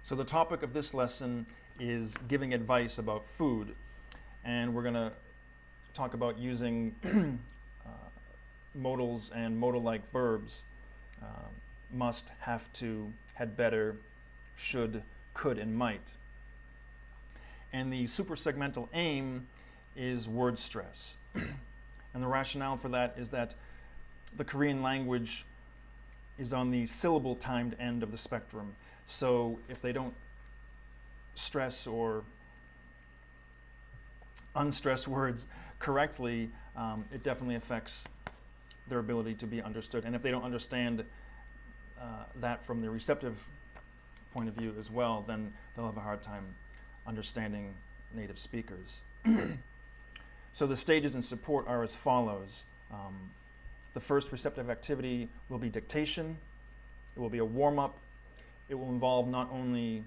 So the topic of this lesson is giving advice about food, and we're going to talk about using modals and modal-like verbs. Must, have to, had better, should, could, and might. And the supersegmental aim is word stress. And the rationale for that is that the Korean language is on the syllable-timed end of the spectrum. So if they don't stress or unstress words correctly, it definitely affects their ability to be understood. And if they don't understand that from the receptive point of view as well, then they'll have a hard time understanding native speakers. So the stages in support are as follows. The first receptive activity will be dictation. It will be a warm-up. It will involve not only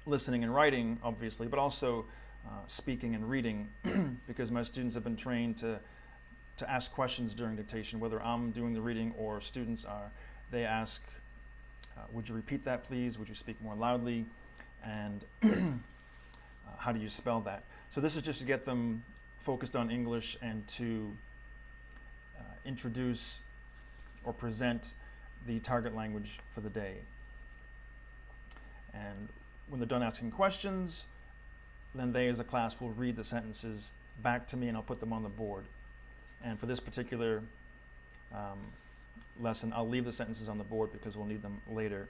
listening and writing, obviously, but also speaking and reading, because my students have been trained to ask questions during dictation, whether I'm doing the reading or students are. They ask, would you repeat that, please? Would you speak more loudly? And how do you spell that? So this is just to get them focused on English and to introduce or present the target language for the day. And when they're done asking questions, then they as a class will read the sentences back to me and I'll put them on the board. And for this particular lesson, I'll leave the sentences on the board because we'll need them later.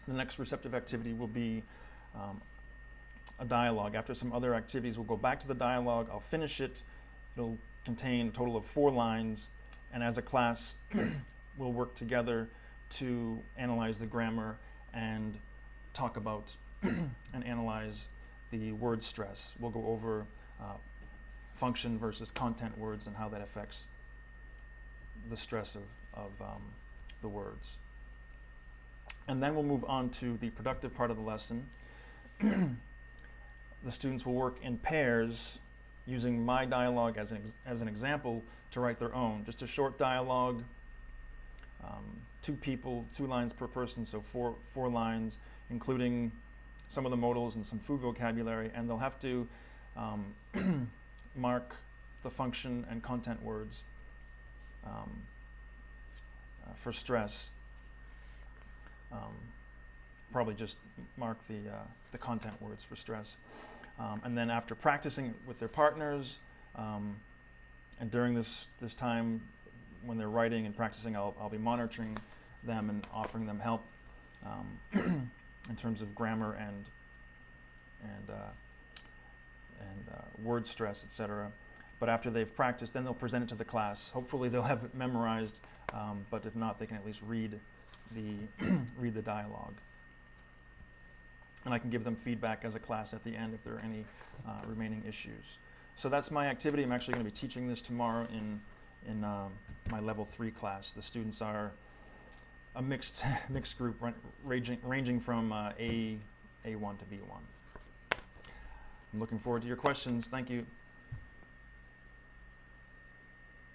The next receptive activity will be a dialogue. After some other activities, we'll go back to the dialogue. I'll finish it. It'll contain a total of 4 lines. And as a class, we'll work together to analyze the grammar and talk about and analyze the word stress. We'll go over function versus content words and how that affects the stress of the words. And then we'll move on to the productive part of the lesson. The students will work in pairs using my dialogue as an example to write their own. Just a short dialogue, 2 people, 2 lines per person, so 4 lines, including some of the modals and some food vocabulary, and they'll have to mark the function and content words for stress. Probably just mark the content words for stress. And then after practicing with their partners, and during this time when they're writing and practicing, I'll be monitoring them and offering them help in terms of grammar and word stress, etc. But after they've practiced, then they'll present it to the class. Hopefully they'll have it memorized, but if not, they can at least read the dialogue. And I can give them feedback as a class at the end if there are any remaining issues. So that's my activity. I'm actually going to be teaching this tomorrow in my level 3 class. The students are a mixed group ranging from A1 to B1. I'm looking forward to your questions. Thank you.